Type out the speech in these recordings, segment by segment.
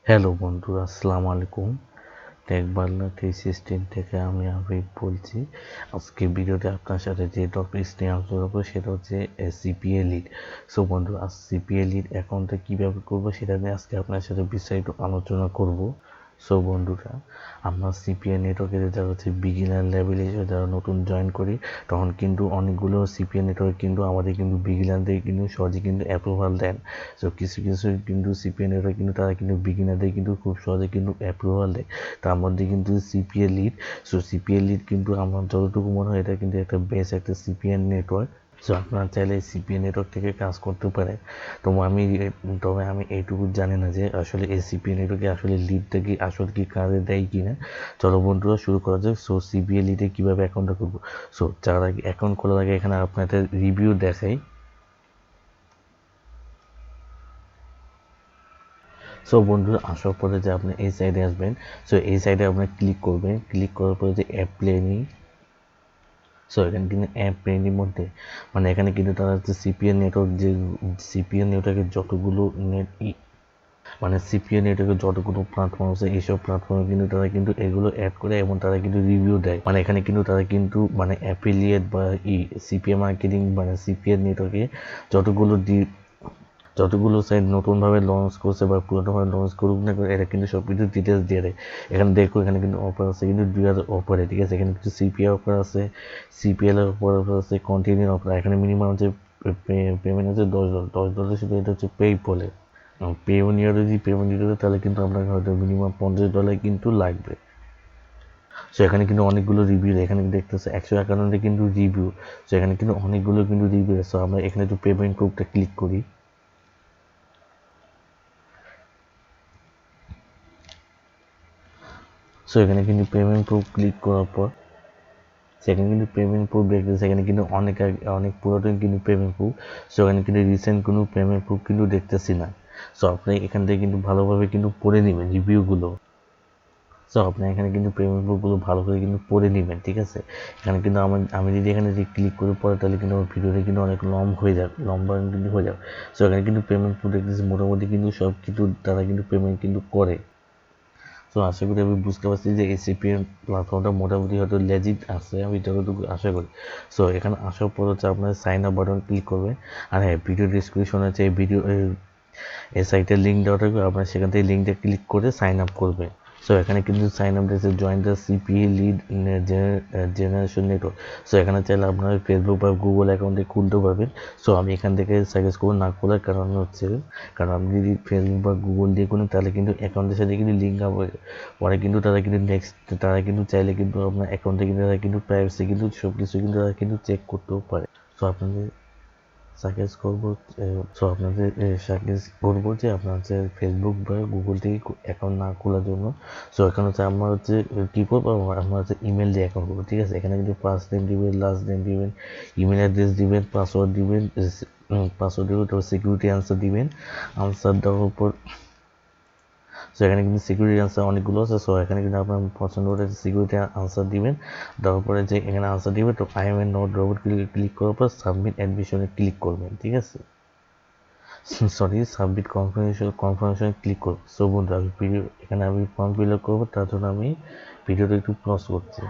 Hello বন্ধুরা, আসসালামু আলাইকুম। টেক বাংলা 316 থেকে আমি আবির বলছি। আজকে ভিডিওতে আপনার সাথে যে টপিকস নিয়ে আলোচনা করবো সেটা হচ্ছে সিপিএ লিড। সো বন্ধুরা, আজ সিপিএ লিড অ্যাকাউন্টটা কীভাবে করবো সেটা নিয়ে আজকে আপনার সাথে বিস্তারিত আলোচনা করব। সো বন্ধুরা, আমরা সিপিএ নেটওয়ার্কে যারা হচ্ছে বিগিনার লেভেলে যারা নতুন জয়েন করি, তখন কিন্তু অনেকগুলো সিপিএ নেটওয়ার্ক কিন্তু আমাদের কিন্তু বিগিনারদের কিন্তু সহজে কিন্তু অ্যাপ্রুভাল দেন। সো কিছু কিছু কিন্তু সিপিএ নেটওয়ার্ক কিন্তু তারা কিন্তু বিগিনারদের কিন্তু খুব সহজে কিন্তু অ্যাপ্রুভাল দেয়। তার মধ্যে কিন্তু CPA lead. So CPA lead কিন্তু আমার যতটুকু মনে হয় এটা কিন্তু একটা বেস্ট একটা সিপিএন নেটওয়ার্ক। সো আপনারা চাইলে সিপিএ নেটওয়ার্ক থেকে কাজ করতে পারে। তবে আমি এইটুকু জানি না যে আসলে এই সিপিএ নেটওয়ার্কে আসলে লিডটা কি আসলে কি কাজে দেয় কি না। চলো বন্ধুরা, শুরু করা যাক। সো সিপিএ লিডে কীভাবে অ্যাকাউন্টটা করবো। সো যারা অ্যাকাউন্ট খোলার আগে এখানে আপনাদের রিভিউ দেখাই। সো বন্ধুরা, আসার পরে যে আপনি এই সাইডে আসবেন। সো এই সাইডে আপনার ক্লিক করবেন। ক্লিক করার পরে যে অ্যাপ প্লেনিং। সো এখানে কিন্তু অ্যাপ প্লেনিং মধ্যে মানে এখানে কিন্তু তারা হচ্ছে সিপিএন নেটওয়ার্ক যে সিপিএন নেটওয়ার্কের যতগুলো মানে সিপিএন নেটওয়ার্কের যতগুলো প্ল্যাটফর্ম আছে এইসব প্ল্যাটফর্মে কিন্তু তারা কিন্তু এগুলো অ্যাড করে এবং তারা কিন্তু রিভিউ দেয়। মানে এখানে কিন্তু তারা কিন্তু মানে অ্যাফিলিয়েট বা সিপিএ মার্কেটিং মানে সিপিএন নেটওয়ার্কে যতগুলো যতগুলো সাইট নতুনভাবে লঞ্চ করছে বা পুরোনোভাবে লঞ্চ করুক না করে, এটা কিন্তু সব কিছু ডিটেলস দিয়ে দেয়। এখানে দেখো, এখানে কিন্তু অফার আছে কিন্তু 2 অফারে, ঠিক আছে। এখানে কিছু সিপিএ অফার আছে, সিপিএল এর অফার আছে, কন্টিনিউ অফার। এখানে মিনিমাম হচ্ছে পেমেন্ট হচ্ছে $10 শুধু। এটা হচ্ছে পেইপলে। পেওনিয়ারে যদি পেমেন্ট দিতে হবে তাহলে কিন্তু আপনাকে হয়তো মিনিমাম $50 কিন্তু লাগবে। সো এখানে কিন্তু অনেকগুলো রিভিউ, এখানে দেখতেছে 151 কিন্তু রিভিউ। সো এখানে কিন্তু অনেকগুলো কিন্তু রিভিউ আছে। সো আমরা এখানে একটু পেমেন্ট প্রুফটা ক্লিক করি। সো এখানে কিন্তু পেমেন্ট প্রুফ ক্লিক করার পর সেখানে কিন্তু পেমেন্ট প্রুফ দেখতেছে। সেখানে কিন্তু অনেক পুরাতন কিন্তু পেমেন্ট প্রুফ। সো এখানে কিন্তু রিসেন্ট কোনো পেমেন্ট প্রুফ কিন্তু দেখতেছি না। সো আপনি এখান থেকে কিন্তু ভালোভাবে কিন্তু পড়ে নেবেন রিভিউগুলো। সো আপনি এখানে কিন্তু পেমেন্ট প্রুফগুলো ভালো করে কিন্তু পড়ে নেবেন, ঠিক আছে। এখানে কিন্তু আমি যদি এখানে যদি ক্লিক করে পড়ে তাহলে কিন্তু আমার ভিডিওটা কিন্তু অনেক লম্বা কিন্তু হয়ে যাবে। সো এখানে কিন্তু পেমেন্ট প্রুফ দেখতেছি মোটামুটি কিন্তু সব কিছু তারা কিন্তু পেমেন্ট কিন্তু করে। তো আশা করি আমি বুঝতে পারছি যে এই সিপিএম প্ল্যাটফর্মটা মোটামুটি হয়তো লেজিট আছে, আমি যতটুকু আশা করি। সো এখানে আসার পর হচ্ছে আপনার সাইন আপ বাটন ক্লিক করবেন। আর হ্যাঁ, ভিডিও ডিসক্রিপশনে হচ্ছে এই সাইটের লিঙ্ক দেওয়া থাকবে, আপনার সেখান থেকে লিঙ্কটা ক্লিক করে সাইন আপ করবেন। সো এখানে কিন্তু সাইন আপ দিয়েছে join the CPA lead generation network. So এখানে চাইলে আপনার ফেসবুক বা গুগল অ্যাকাউন্টে খুলতে পারবেন। সো আমি এখান থেকে সাজেস্ট করবো না খোলার কারণ হচ্ছে, কারণ আপনি যদি ফেসবুক বা গুগল দিয়ে করেন তাহলে কিন্তু অ্যাকাউন্টের সাথে কিন্তু লিঙ্ক আপ হয়ে পরে কিন্তু তারা কিন্তু চাইলে কিন্তু আপনার অ্যাকাউন্টে কিন্তু তারা কিন্তু প্রাইভেসি কিন্তু সব কিছু কিন্তু তারা কিন্তু চেক করতেও পারে। সো আপনাদের সাজেস্ট করবো যে আপনার হচ্ছে ফেসবুক বা গুগল থেকে অ্যাকাউন্ট না খোলার জন্য। সো এখানে হচ্ছে আমরা হচ্ছে কী করবো, আমরা হচ্ছে ইমেল দিয়ে অ্যাকাউন্ট করবো, ঠিক আছে। এখানে কিন্তু ফার্স্ট নেম দিবেন, লাস্ট নেম দিবেন, ইমেল অ্যাড্রেস দিবেন, পাসওয়ার্ড দিবেন, তারপর সিকিউরিটি আনসার দিবেন। আনসার দেওয়ার পর সো এখানে কিন্তু সিকিউরিটি আনসার অনেকগুলো আছে। সো এখানে কিন্তু আপনার পছন্দ করে সিকিউরিটি আনসার দিবেন। দেওয়ার পরে যে এখানে আনসার দিবে, তো I M A not robot click করার পর সাবমিট অ্যাডমিশনে ক্লিক করবেন, ঠিক আছে। সাবমিট কনফার্মেশন ক্লিক করব। সো বন্ধু, এখানে আমি ফর্ম ফিল আপ করবো, তার জন্য আমি ভিডিওটা একটু ক্লোজ করছি।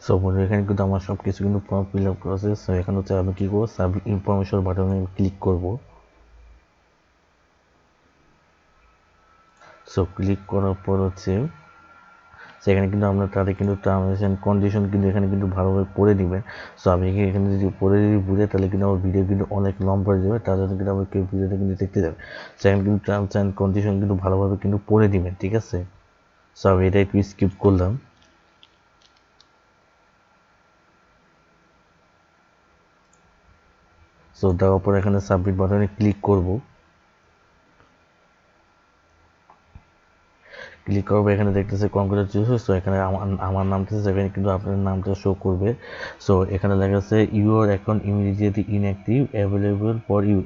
সো বন্ধু, এখানে কিন্তু আমার সব কিছু কিন্তু ফর্ম ফিল আপ করা আছে। সো এখানে হচ্ছে আমি কী করবো, সাবমিট ইনফরমেশন বাটনে ক্লিক করবো। সো ক্লিক করার পর হচ্ছে সেখানে কিন্তু আপনার তাদের কিন্তু টার্মস অ্যান্ড কন্ডিশন কিন্তু এখানে কিন্তু ভালোভাবে পড়ে নেবেন। সো আমি এখানে যদি পড়ে যদি বুঝে তাহলে কিন্তু আমার ভিডিও কিন্তু অনেক লম্বা হয়ে যাবে, তার জন্য কিন্তু আমাকে ভিডিওটা কিন্তু দেখতে যাবে। সেখানে কিন্তু টার্মস অ্যান্ড কন্ডিশন কিন্তু ভালোভাবে কিন্তু পড়ে নেবেন, ঠিক আছে। সো আমি এটা একটু স্কিপ করলাম। সো দেওয়ার পর এখানে সাবমিট বাটনে ক্লিক করব। ক্লিক করবো, এখানে দেখতেছে কংগ্রেচুলেশন। সো এখানে আমার নামটা সেখানে কিন্তু আপনার নামটা শো করবে। সো এখানে লেখা আছে your account immediately inactive available for you.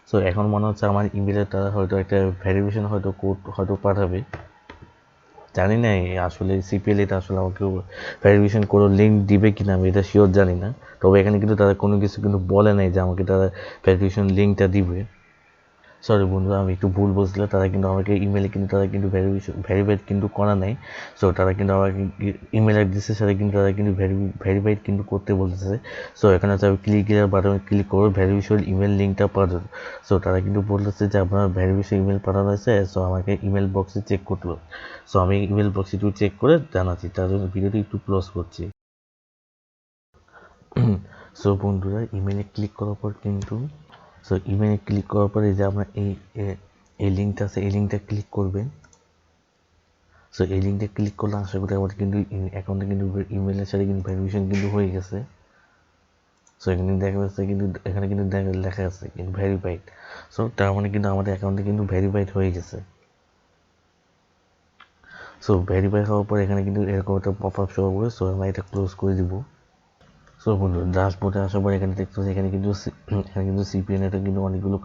So এখন মনে হচ্ছে আমার ইমেলে তারা হয়তো একটা ভেরিফিকেশন হয়তো কোড হয়তো পাঠাবে, জানি না। আসলে সিপিএল এটা আসলে আমাকে ভেরিফিকেশন কোনো লিঙ্ক দিবে কিনা আমি এটা শিওর জানি না। তবে এখানে কিন্তু তারা কোনো কিছু কিন্তু বলে নাই যে আমাকে তারা ভেরিফিকেশন লিঙ্কটা দিবে। সরি বন্ধুরা, আমি একটু ভুল বলছিলাম। তারা কিন্তু আমাকে ইমেলে কিন্তু তারা কিন্তু ভেরিফাইড কিন্তু করা নাই। সো তারা কিন্তু আমাকে ইমেল অ্যাড্রেসের সাথে কিন্তু তারা কিন্তু ভেরিফাইড কিন্তু করতে বলতেছে। সো এখানে হচ্ছে আমি ক্লিক ইয়ার বাটনে ক্লিক করবো, ভেরিফিকেশন ইমেল লিঙ্কটা পাঠাবো। সো তারা কিন্তু বলতেছে যে আপনার ভেরিফিকেশন ইমেল পাঠানো হয়েছে, সো আমাকে ইমেল বক্সে চেক করতে হবে। সো আমি ইমেল বক্সে একটু চেক করে জানাচ্ছি, তার জন্য ভিডিওটি একটু ক্লোজ করছি। সো বন্ধুরা, ইমেলে ক্লিক করার পর কিন্তু ইমেলে ক্লিক করার পরে যে আপনার এই লিঙ্কটা আছে, এই লিঙ্কটা ক্লিক করবেন। সো এই লিঙ্কটা ক্লিক করলে আশা করি আমাদের কিন্তু অ্যাকাউন্টে কিন্তু ইমেলের সাথে কিন্তু ভেরিফিকেশন কিন্তু হয়ে গেছে। সো এখানে দেখা যাচ্ছে কিন্তু এখানে কিন্তু লেখা আছে কিন্তু ভেরিফাইড। সো তার মানে কিন্তু আমাদের অ্যাকাউন্টে কিন্তু ভেরিফাইড হয়ে গেছে। সো ভেরিফাই হওয়ার পর এখানে কিন্তু এরকম একটা পপ আপ শো হবে। সো আমরা এটা ক্লোজ করে দিব। সো বন্ধু, ড্যাশবোর্ডে আসার পর এখানে দেখতে পাচ্ছি এখানে কিন্তু সিপিএ নেটে কিন্তু অনেকগুলো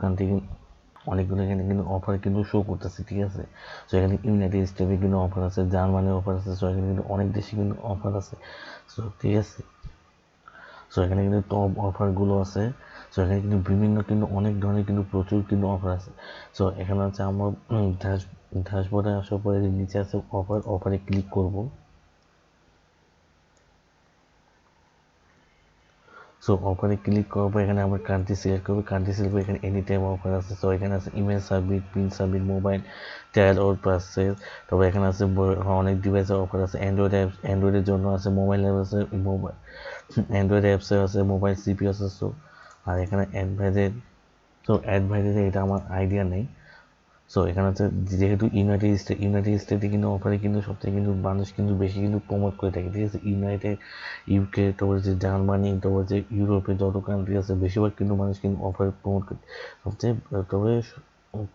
এখানে কিন্তু অফার কিন্তু শো করতেছে, ঠিক আছে। সো এখানে ইউনাইটেড স্টেটে কিন্তু অফার আছে, জার্মানির অফার আছে, সো এখানে কিন্তু অনেক দেশে কিন্তু অফার আছে। সো ঠিক আছে, সো এখানে কিন্তু টপ অফারগুলো আছে। সো এখানে কিন্তু বিভিন্ন কিন্তু অনেক ধরনের কিন্তু প্রচুর কিন্তু অফার আছে। সো এখানে হচ্ছে আমার ড্যাশবোর্ডে আসার পরে নিচে আছে অফারে ক্লিক করব। সো অফারে ক্লিক করার পর এখানে আমরা কান্ট্রি সিলেক্ট করবো, কান্ট্রি সিলেক্ট করে এখানে এনি টাইম অফার আছে। সো এখানে আছে email service, print service, mobile trial or purchase. তারপর এখানে আছে অনেক ডিভাইসের অফার আছে। অ্যান্ড্রয়েডের জন্য আছে, মোবাইল অ্যাপ আছে, অ্যান্ড্রয়েড অ্যাপসে আছে, মোবাইল সিপি আছে। সো আর এখানে অ্যাডভাইজে এটা আমার আইডিয়া নেই। সো এখানে হচ্ছে যেহেতু ইউনাইটেড স্টেটে কিন্তু অফারে কিন্তু সবথেকে কিন্তু মানুষ কিন্তু বেশি কিন্তু প্রমোট করে থাকে, ঠিক আছে। ইউকে, তারপর যে জার্মানি, তারপর যে ইউরোপে যত কান্ট্রি আছে বেশিরভাগ কিন্তু মানুষ কিন্তু অফারে প্রমোট করে সবচেয়ে। তবে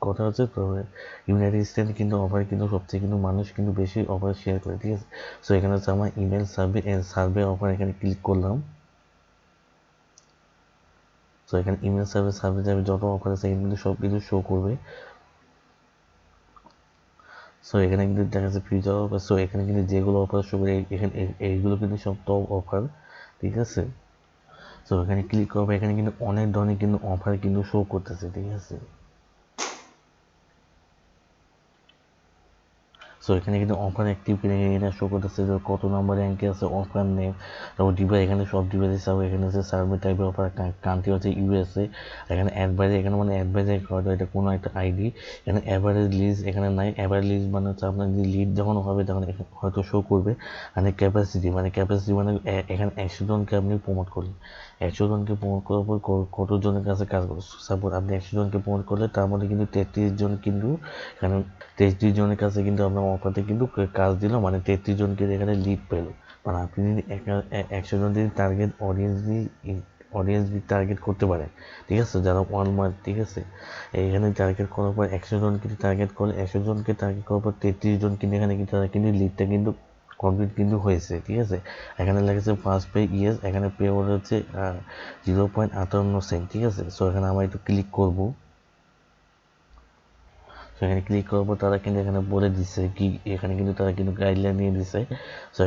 কথা হচ্ছে, তবে ইউনাইটেড স্টেটে কিন্তু অফারে কিন্তু সবচেয়ে কিন্তু মানুষ কিন্তু বেশি অফার শেয়ার করে, ঠিক আছে। সো এখানে হচ্ছে আমার ইমেল সার্ভে অফার, এখানে ক্লিক করলাম। সো এখানে ইমেল সার্ভে যত অফার আছে এখানে কিন্তু সব কিছু শো করবে। সো এখানে কিন্তু দেখা যাচ্ছে ফিউচার অফার। সো এখানে কিন্তু যেগুলো অফার শো করে এখানে এইগুলো কিন্তু সব টপ অফার, ঠিক আছে। সো এখানে ক্লিক করবে, এখানে কিন্তু অনেক ধরনের কিন্তু অফার কিন্তু শো করতেছে, ঠিক আছে। সো এখানে কিন্তু অফার অ্যাক্টিভ কিনে এটা শো করতেছে যে কত নাম্বার র্যাঙ্কে আছে, অফার নেম, তারপর ডিভাইস, এখানে সব ডিভাইস হিসাবে এখানে আছে সার্ভে টাইপের অফার, কান্ট্রি হচ্ছে ইউএসএ। এখানে অ্যাডভাইজার, এখানে মানে অ্যাডভাইজার হয়তো এটা কোনো একটা আইডি। এখানে অ্যাভারেজ লিজ এখানে নাই। অ্যাভারেজ লিজ মানে হচ্ছে আপনার যে লিড যখন হবে তখন হয়তো শো করবে। মানে ক্যাপাসিটি মানে এখানে 100 জনকে আপনি প্রমোট করলেন, 100 জনকে প্রমোট করার পর কত জনের কাছে কাজ করবে। সাপোজ আপনি 100 জনকে প্রমোট করলে তার মধ্যে কিন্তু 33 জন কিন্তু এখানে 33 জনের কাছে কিন্তু আপনার অফারতে কিন্তু কাজ দিল, মানে 33 জনকে এখানে লিড পেলো। মানে আপনি যদি 100 জন যদি অডিয়েন্স টার্গেট করতে পারেন, ঠিক আছে, যারা 1 মান্থ, ঠিক আছে। এখানে টার্গেট করার পর 100 জন কিন্তু টার্গেট করলে 100 জনকে টার্গেট করার পর 33 জন কিন্তু এখানে কিন্তু তারা কিন্তু লিডটা কিন্তু কমপ্লিট কিন্তু হয়েছে, ঠিক আছে। এখানে লেগেছে ফার্স্ট পে ইয়েস, এখানে পে ওটা হচ্ছে 0.58 সেন্ট, ঠিক আছে। সো এখানে আমরা একটু ক্লিক করবো। সেখানে ক্লিক করার পর তারা কিন্তু এখানে বলে দিচ্ছে কি, এখানে কিন্তু তারা কিন্তু গাইডলাইন নিয়ে দিচ্ছে। সো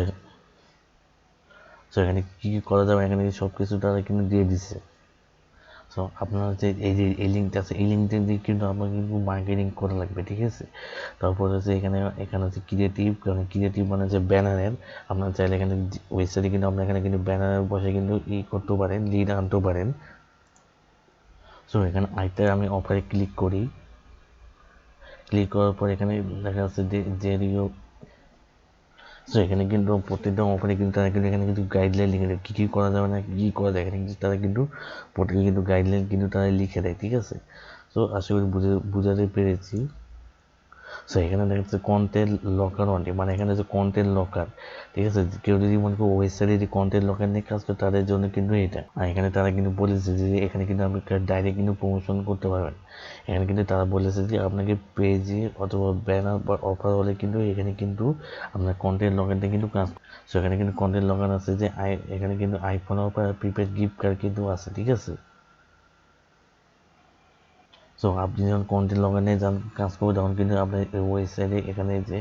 সো এখানে কী কী করা যাবে এখানে সব কিছু তারা কিন্তু দিয়ে দিচ্ছে। সো আপনার হচ্ছে এই যে এই লিঙ্কটা আছে, এই লিঙ্কটা দিয়ে কিন্তু আপনাকে কিন্তু মার্কেটিং করা লাগবে, ঠিক আছে। তারপর হচ্ছে এখানে হচ্ছে ক্রিয়েটিভ মানে হচ্ছে ব্যানারের। আপনার চাইলে এখানে ওয়েবসাইটে কিন্তু আপনার এখানে কিন্তু ব্যানারের বসে কিন্তু করতে পারেন, লিড আনতে পারেন। সো এখানে আইতে আমি অফারে ক্লিক করি। ক্লিক করার পর এখানে দেখা যাচ্ছে যে সো এখানে কিন্তু প্রত্যেকটা অফারে কিন্তু তারা কিন্তু এখানে কিন্তু গাইডলাইন লিখে দেয়, কী কী করা যাবে না, কী কী করা যায়, এখানে কিন্তু তারা কিন্তু প্রত্যেকে কিন্তু গাইডলাইন কিন্তু তারা লিখে দেয়, ঠিক আছে। সো আশা করি বুঝাতে পেরেছি। সো এখানে দেখা যাচ্ছে কন্টেন্ট লকার অনলি, মানে এখানে হচ্ছে কন্টেন্ট লকার, ঠিক আছে। কেউ যদি মনে করো ওয়েবসাইটে যদি কন্টেন্ট লকার নিয়ে কাজ করে তাদের জন্য কিন্তু এটা। আর এখানে তারা কিন্তু বলেছে যে এখানে কিন্তু আপনি ডাইরেক্ট কিন্তু প্রমোশন করতে পারবেন। এখানে কিন্তু তারা বলেছে যে আপনাকে পেজে অথবা ব্যানার বা অফার হলে কিন্তু এখানে কিন্তু আপনার কন্টেন্ট লকারটা কিন্তু কাজ। সো এখানে কিন্তু কন্টেন্ট লকার আছে যে এখানে কিন্তু iPhone offer, prepaid gift card কিন্তু আছে, ঠিক আছে। সো আপনি যখন কন্টেন্ট লগার নিয়ে কাজ করবেন তখন কিন্তু আপনার ওয়েবসাইটে এখানে যে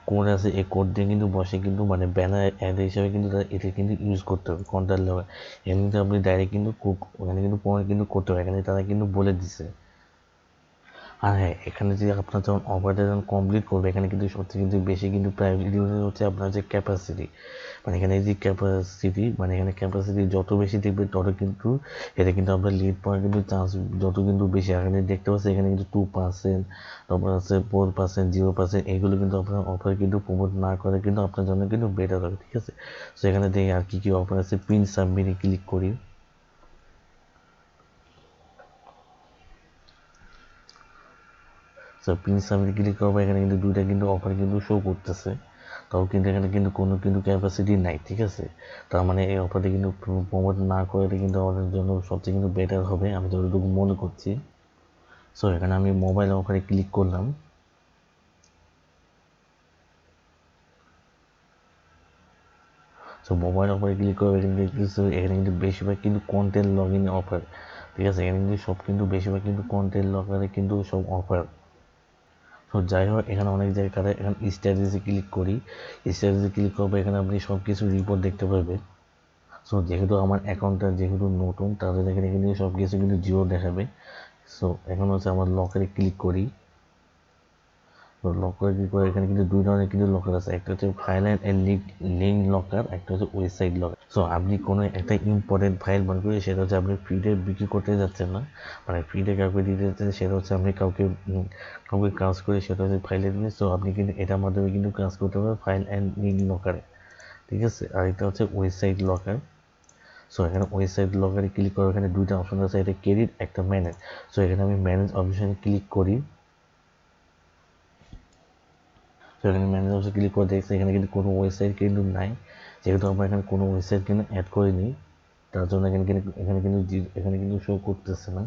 কোড আছে এই কোড দিয়ে কিন্তু বসে কিন্তু মানে ব্যানার অ্যাড হিসাবে কিন্তু এটা কিন্তু ইউজ করতে হবে কন্টেন্ট লগার। এখানে কিন্তু আপনি ডাইরেক্ট কিন্তু ওখানে কিন্তু প্রমোট কিন্তু করতে হবে, এখানে তারা কিন্তু বলে দিছে। আর হ্যাঁ, এখানে যে আপনার যখন অফারটা যখন কমপ্লিট করবে, এখানে কিন্তু সবথেকে কিন্তু বেশি কিন্তু প্রায়োরিটি হচ্ছে আপনার যে ক্যাপাসিটি। মানে এখানে যে ক্যাপাসিটি, মানে এখানে ক্যাপাসিটি যত বেশি দেখবে তত কিন্তু এটা কিন্তু আপনার লিড পাওয়ার কিন্তু চান্স যত কিন্তু বেশি। এখানে দেখতে পাচ্ছেন এখানে কিন্তু 2%, তারপর আছে 4%, 0%, এগুলো কিন্তু আপনার অফার কিন্তু প্রমোট না করে কিন্তু আপনার জন্য কিন্তু বেটার হবে, ঠিক আছে। সো এখানে দেখি আর কি অফার আছে। পিন সাবমিটে ক্লিক করি। সো পিন সাবমিটে ক্লিক করবো, এখানে কিন্তু দুইটা কিন্তু অফার কিন্তু শো করতেছে, তাও কিন্তু এখানে কিন্তু কোনো কিন্তু ক্যাপাসিটি নাই, ঠিক আছে। তার মানে এই অফারটি কিন্তু প্রমোট না করে কিন্তু আমাদের জন্য সবচেয়ে কিন্তু বেটার হবে, আমি যতটুকু মনে করছি। সো এখানে আমি মোবাইল অফারে ক্লিক করলাম। সো মোবাইল অফারে ক্লিক করবে, এখানে কিন্তু বেশিরভাগ কিন্তু কন্টেন্ট লগ ইন অফার, ঠিক আছে। এখানে কিন্তু সব কিন্তু বেশিরভাগ কিন্তু কন্টেন্ট লগারে কিন্তু সব অফার। তো যাই হোক, এখানে অনেক জায়গায় এখানে স্ট্র্যাটেজি ক্লিক করি। স্ট্র্যাটেজি ক্লিক করবো, এখানে আপনি সব কিছু রিপোর্ট দেখতে পারবেন। সো যেহেতু আমার অ্যাকাউন্টটা যেহেতু নতুন, তাদের এখানে কিন্তু সব কিছু কিন্তু জিরো দেখাবে। সো এখন হচ্ছে আমার লকারে ক্লিক করি। তো লকারে ক্লিক করে এখানে কিন্তু দুই ধরনের কিন্তু লকার আছে, একটা হচ্ছে ফাইল অ্যান্ড লিঙ্ক লকার, একটা হচ্ছে ওয়েবসাইট লকার। সো আপনি কোনো একটা ইম্পর্টেন্ট ফাইল মনে করি, সেটা হচ্ছে আপনি ফ্রিতে বিক্রি করতে যাচ্ছেন না, মানে ফ্রিতে কাউকে দিতে যাচ্ছেন, সেটা হচ্ছে আপনি কাউকে কাজ করে সেটা হচ্ছে ফাইলে দিলে। সো আপনি কিন্তু এটার মাধ্যমে কিন্তু কাজ করতে পারবেন ফাইল অ্যান্ড লিঙ্ক লকারে, ঠিক আছে। আর এটা হচ্ছে ওয়েবসাইট লকার। সো এখানে ওয়েবসাইট লগারে ক্লিক করে এখানে দুইটা অপশন আছে, এটা ক্রেডিট, একটা ম্যানেজ। সো এখানে আমি ম্যানেজ অপশনে ক্লিক করি। সো এখানে ম্যানেজ অপশনে ক্লিক করে দেখছি এখানে কিন্তু কোনো ওয়েবসাইট কিন্তু নাই, যেহেতু আমরা এখানে কোনো ওয়েবসাইট কিন্তু অ্যাড করিনি, তার জন্য এখানে কিন্তু শো করতেছে না।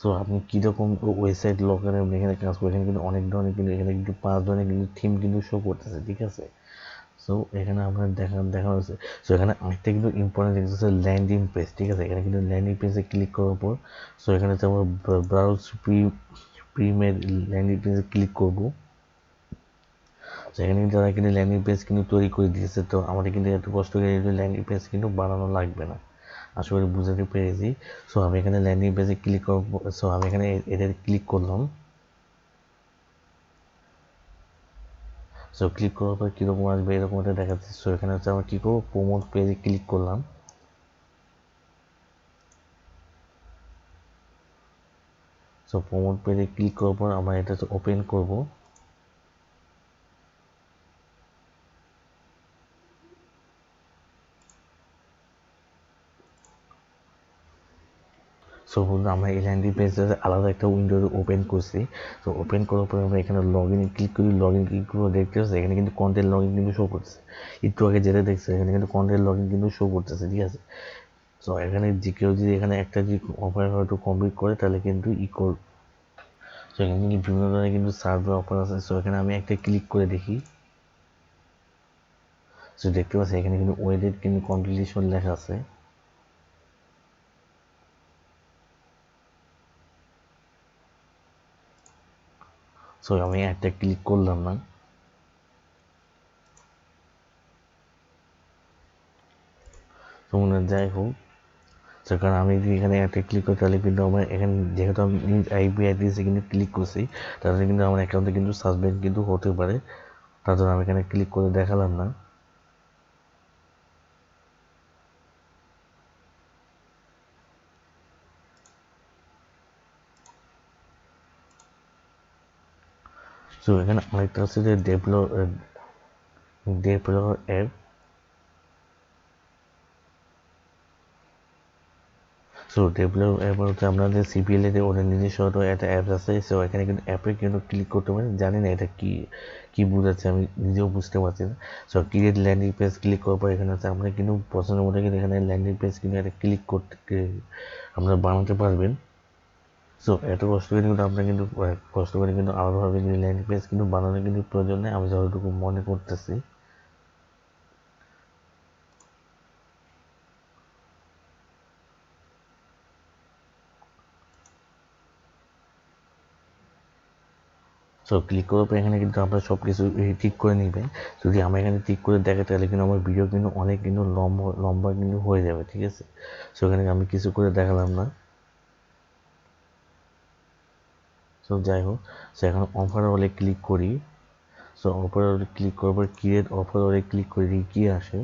সো আপনি কীরকম ওয়েবসাইট লগারে আপনি এখানে কাজ করেন, এখানে কিন্তু অনেক ধরনের কিন্তু এখানে কিন্তু 5 ধরনের কিন্তু থিম কিন্তু শো করতেছে, ঠিক আছে। সো এখানে আমরা দেখা হচ্ছে। সো এখানে আরেকটা কিন্তু ইম্পর্টেন্ট জিনিস হচ্ছে ল্যান্ডিং পেজ, ঠিক আছে। এখানে কিন্তু ল্যান্ডিং পেজে ক্লিক করার পর, সো এখানে হচ্ছে আমরা ব্রাউজ প্রিমেড ল্যান্ডিং পেজে ক্লিক করব। সো এখানে কিন্তু তারা কিন্তু ল্যান্ডিং পেজ কিন্তু তৈরি করে দিয়েছে, তো আমাদের কিন্তু এত কষ্ট করে ল্যান্ডিং পেজ কিন্তু বানানো লাগবে না, আশা করি বুঝতে পেরেছি। সো আমি এখানে ল্যান্ডিং পেজে ক্লিক করব। সো আমি এখানে এদের ক্লিক করলাম। সো ক্লিক করার পর কীরকম আসবে এরকম একটা দেখাচ্ছে। সো এখানে হচ্ছে আমরা কী করবো, প্রোমোট পেজে ক্লিক করলাম। সো প্রোমোট পেজে ক্লিক করার পর আমরা এটা হচ্ছে ওপেন করব। সো বন্ধু, আমরা এই ল্যান্ডিং পেজটা আলাদা একটা উইন্ডো ওপেন করছি। তো ওপেন করার পর আমরা এখানে লগ ইন ক্লিক করি। লগ ইন ক্লিক করে দেখতে পাচ্ছি এখানে কিন্তু কন্টেন্ট লগ ইন কিন্তু শো করছে। একটু আগে যেটা দেখছে এখানে কিন্তু কন্টেন্ট লগ ইন কিন্তু শো করতেছে, ঠিক আছে। সো এখানে যে কেউ যদি এখানে একটা যে অফার হয়তো কমপ্লিট করে তাহলে কিন্তু সো এখানে কিন্তু বিভিন্ন ধরনের কিন্তু সার্ভে অফার আছে। সো এখানে আমি একটা ক্লিক করে দেখি। সো দেখতে পাচ্ছি এখানে কিন্তু ওয়েটেড কিন্তু কমপ্লিশন লেখা আছে। সো আমি একটা ক্লিক করলাম না। তো যাই হোক, সো কারণ আমি যদি এখানে একটা ক্লিক করি তাহলে কিন্তু আমার এখানে যেহেতু আমি আইপি অ্যাড্রেসে কিন্তু ক্লিক করছি, তাহলে কিন্তু আমার অ্যাকাউন্টে কিন্তু সাসপেন্ড কিন্তু হতে পারে, তার জন্য আমি এখানে ক্লিক করে দেখালাম না। সো এখানে আরেকটা আছে যে developer app. So develop app হচ্ছে আপনাদের সিপিএল এর ওদের নিজস্ব একটা অ্যাপ আছে। সো এখানে কিন্তু অ্যাপে কিন্তু ক্লিক করতে পারেন, জানি না এটা কি কি বোঝাচ্ছে, আমি নিজেও বুঝতে পারছি না। So create landing page click করার পর এখানে হচ্ছে আপনার কিন্তু পছন্দের মতো কিন্তু এখানে ল্যান্ডিং পেজ কিন্তু একটা ক্লিক করতে আপনারা বানাতে পারবেন। সো এত কষ্ট করে কিন্তু আপনার কিন্তু কষ্ট করে কিন্তু আলাদাভাবে কিন্তু ল্যান্ডিং পেজ কিন্তু বানানোর কিন্তু প্রয়োজন নেই, আমি যতটুকু মনে করতেছি। সো ক্লিক করার পর এখানে কিন্তু আপনার সব কিছু ঠিক করে নেবেন। যদি আমরা এখানে ঠিক করে দেখাই তাহলে কিন্তু আমার ভিডিও কিন্তু অনেক কিন্তু লম্বা লম্বা কিন্তু হয়ে যাবে, ঠিক আছে। সো এখানে আমি কিছু করে দেখালাম না। সো যাই হোক, সো এখন অফার হলে ক্লিক করি। সো অফার হলে ক্লিক করার পর ক্রিয়েট অফার হলে ক্লিক করে দিই, কী আসে।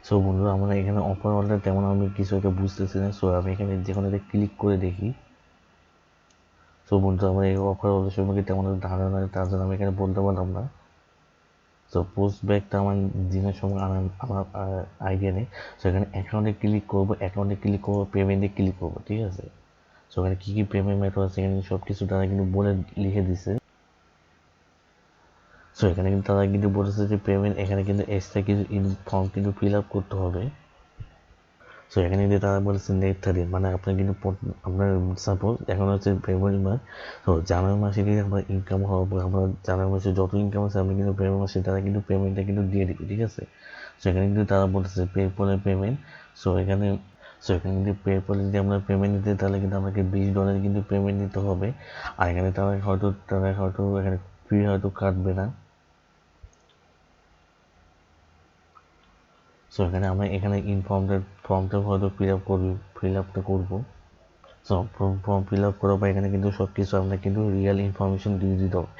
সো বন্ধুরা, আমরা এখানে অফার হলে তেমন আমি কিছু একটা বুঝতেছি না। সো আমি এখানে যেখানে ক্লিক করে দেখি। সো বন্ধুরা, আমার এই অফার হলের সম্পর্কে তেমন ধারণা নেই, তার জন্য আমি এখানে বলতে পারলাম না। সো পোস্ট ব্যাকটা আমার দিনের সময় আমার আইডিয়া নেই। সো এখানে অ্যাকাউন্টে ক্লিক করবো, পেমেন্টে ক্লিক করবো, ঠিক আছে। সো এখানে কী কী পেমেন্ট মেথড আছে এখানে সব কিছু তারা কিন্তু বলে লিখে দিছে। সো এখানে কিন্তু তারা কিন্তু বলেছে যে পেমেন্ট এখানে কিন্তু এক্সট্রা কিছু ফর্ম কিন্তু ফিল আপ করতে হবে। সো এখানে কিন্তু তারা বলেছে নেট 30, মানে আপনার কিন্তু আপনার সাপোজ এখন হচ্ছে ফেব্রুয়ারি মাস। তো জানুয়ারি মাসে কিন্তু আপনার ইনকাম হওয়ার পর আমরা জানুয়ারি মাসে যত ইনকাম আছে আপনি কিন্তু ফেব্রুয়ারি মাসে তারা কিন্তু পেমেন্টটা কিন্তু দিয়ে দিবে, ঠিক আছে। সো এখানে কিন্তু তারা বলতেছে পেপলের পেমেন্ট। সো এখানে কিন্তু পেপলে যদি আমরা পেমেন্ট দিতে তাহলে কিন্তু আমাকে $20 কিন্তু পেমেন্ট দিতে হবে। আর এখানে তারা হয়তো এখানে ফ্রি হয়তো কাটবে না। সো এখানে আমরা এখানে ফর্মটা হয়তো ফিল আপটা করবো। সো ফর্ম ফিল আপ করার পর এখানে কিন্তু সব কিছু আমরা কিন্তু রিয়েল ইনফরমেশন দিয়ে দিতে হবে।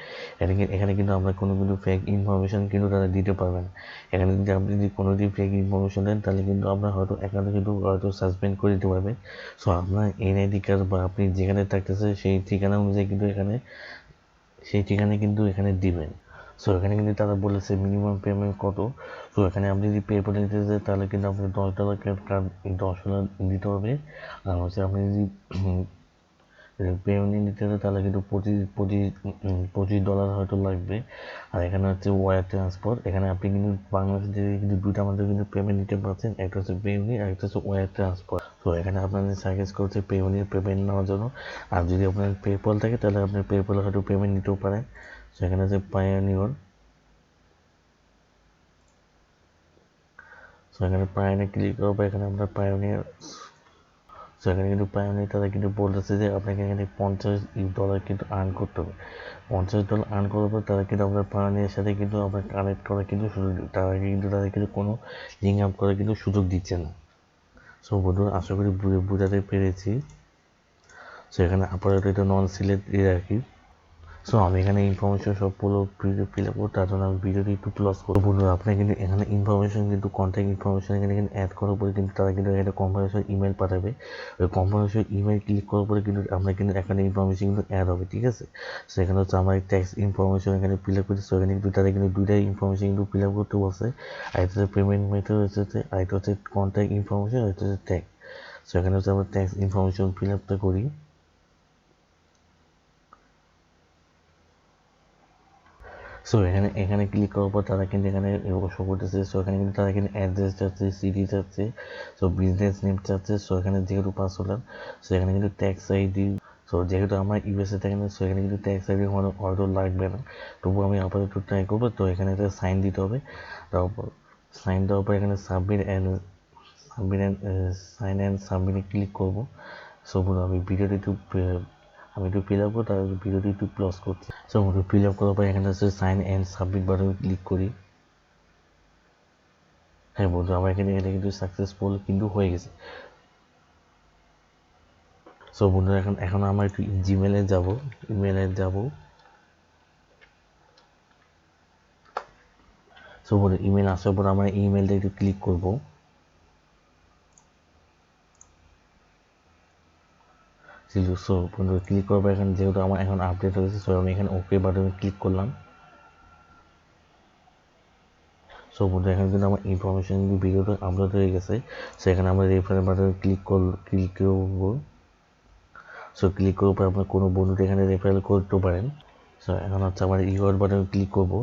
এখানে কিন্তু আমরা কোনো কিন্তু ফেক ইনফরমেশন কিন্তু তারা দিতে পারবে না। এখানে যদি আপনি যদি কোনো দিন ফেক ইনফরমেশন দেন তাহলে কিন্তু আমরা হয়তো অ্যাকাউন্টে কিন্তু হয়তো সাসপেন্ড করে দিতে পারবেন। সো আপনার এনআইডি কার্ড বা আপনি যেখানে থাকতেছে সেই ঠিকানা অনুযায়ী কিন্তু এখানে দিবেন। সো এখানে কিন্তু তারা বলেছে মিনিমাম পেমেন্ট কত। সো এখানে আপনি যদি পে করে দিতে চান তাহলে কিন্তু আপনাকে $10 কার্ড $10 দিতে হবে। আর হচ্ছে আপনি যদি পেমেন্ট নিতে চান তাহলে কিন্তু $25 হয়তো লাগবে। আর এখানে হচ্ছে ওয়ার ট্রান্সফার, এখানে আপনি কিন্তু বাংলাদেশ থেকে কিন্তু দুইটা মাধ্যমে কিন্তু পেমেন্ট নিতে পারছেন, একটা হচ্ছে পেইউনি আর একটা হচ্ছে ওয়ার ট্রান্সফার। তো এখানে আপনাদের সাজেস্ট করছে পেইউনির পেমেন্ট নেওয়ার জন্য। আর যদি আপনার পেপল থাকে তাহলে আপনি পেপলে হয়তো পেমেন্ট নিতেও পারেন। সো এখানে হচ্ছে পায়োনিয়র। সো এখানে পায়োনিয়ার ক্লিক করবো, এখানে আমরা পায়োনিয়ার। সো এখানে কিন্তু পায়োনিয়ার তারা কিন্তু বলতেছে যে আপনাকে এখানে $50 কিন্তু আর্ন করতে হবে। $50 আর্ন করার পর তারা কিন্তু আপনার পায়োনিয়ার সাথে কিন্তু আপনার কানেক্ট করার কিন্তু সুযোগ দিবে, তারা কিন্তু কোনো লিঙ্ক আপ করার কিন্তু সুযোগ দিচ্ছে না। সো বন্ধুরা, আশা করি বোঝাতে পেরেছি। সো এখানে আপাতত এটা নন সিলেক্ট দিয়ে রাখি। সো আমি এখানে ইনফরমেশন সবগুলো ফিল আপ করবো, তার জন্য আমি ভিডিওটি একটু ক্লোজ করবো। বন্ধুরা, আপনি কিন্তু এখানে ইনফরমেশন কিন্তু কন্ট্যাক্ট ইনফরমেশন এখানে কিন্তু অ্যাড করার পরে কিন্তু তারা কিন্তু এখানে কনফার্মেশন ইমেল পাঠাবে। ওই কনফার্মেশন ইমেল ক্লিক করার পরে কিন্তু আমরা কিন্তু এখানে ইনফরমেশন কিন্তু অ্যাড হবে, ঠিক আছে। সো এখানে হচ্ছে আমার ট্যাক্স ইনফরমেশন এখানে ফিল আপ করছি। সো এখানে কিন্তু তারা কিন্তু দুইটাই ইনফরমেশন কিন্তু ফিল আপ করতে বলছে। আর এটা হচ্ছে পেমেন্ট মেথড হচ্ছে, আর এটা হচ্ছে কন্ট্যাক্ট ইনফরমেশন, আর এটা হচ্ছে ট্যাক্স। সো এখানে হচ্ছে আমরা ট্যাক্স ইনফরমেশন ফিল আপটা করি। সো এখানে ক্লিক করার পর তারা কিন্তু এখানে শো করতেছে। সো এখানে কিন্তু তারা কিন্তু অ্যাড্রেস চাচ্ছে, সিটি চাচ্ছে, সো বিজনেস নেম চাচ্ছে। সো এখানে যেহেতু পাসওয়ার্ড, সো এখানে কিন্তু ট্যাক্স আইডি। সো যেহেতু আমার ইউএসএ থাকে না, সো এখানে কিন্তু ট্যাক্স আইডি হয়তো লাগবে না, তবুও আমি আপাতত ট্রাই করবো। তো এখানে সাইন দিতে হবে। তারপর সাইন দেওয়ার পর এখানে সাইন অ্যান্ড সাবমিটে ক্লিক করবো। সো আমি ভিডিওটি একটু ফিল আপ করবো, তার ভিডিওটি একটু ক্লোজ করছি। সো ফিল আপ করার পর এখানে হচ্ছে সাইন অ্যান্ড সাবমিট বাটনে ক্লিক করি। হ্যাঁ বন্ধু, আমার এখানে এটা কিন্তু সাকসেসফুল কিন্তু হয়ে গেছে। সো বন্ধুরা, এখন আমরা একটু ইমেলে যাব। সো বন্ধু, ইমেল আসার পর আমরা ইমেলটা একটু ক্লিক করব। সো বন্ধু, ক্লিক করবো। এখানে যেহেতু আমার এখন আপডেট হয়েছে, সো আমি এখানে ওকে বাটনে ক্লিক করলাম। সো বন্ধু, এখানে কিন্তু আমার ইনফরমেশন কিন্তু ভিডিওটা আপলোড হয়ে গেছে। সো এখানে আমরা রেফারেল বাটনে ক্লিক করবো। সো ক্লিক করার পর আপনার কোনো বন্ধুকে এখানে রেফারেল করতে পারেন। সো এখন হচ্ছে আমার রিওয়ার্ড বাটনে ক্লিক করবো।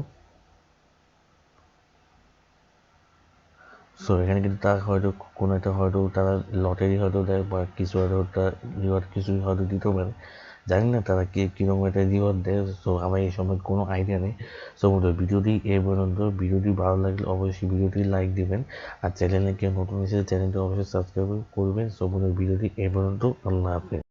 সো এখানে কিন্তু তার হয়তো কোনো একটা হয়তো তারা লটারি হয়তো দেয় বা কিছু হয়তো তার রিওয়ার্ড কিছু হয়তো দিতেও পারে, জানি না তারা কীরকম একটা রিওয়ার্ড দেয়। সো আমার এই সময় কোনো আইডিয়া নেই। সো ভিডিওটি এই পর্যন্ত। ভিডিওটি ভালো লাগলে অবশ্যই ভিডিওটি লাইক দিবেন। আর চ্যানেলে কেউ নতুন এসেছে চ্যানেলটি অবশ্যই সাবস্ক্রাইব করবেন। সো ভিডিওটি এই পর্যন্ত। আল্লাহ হাফেজ।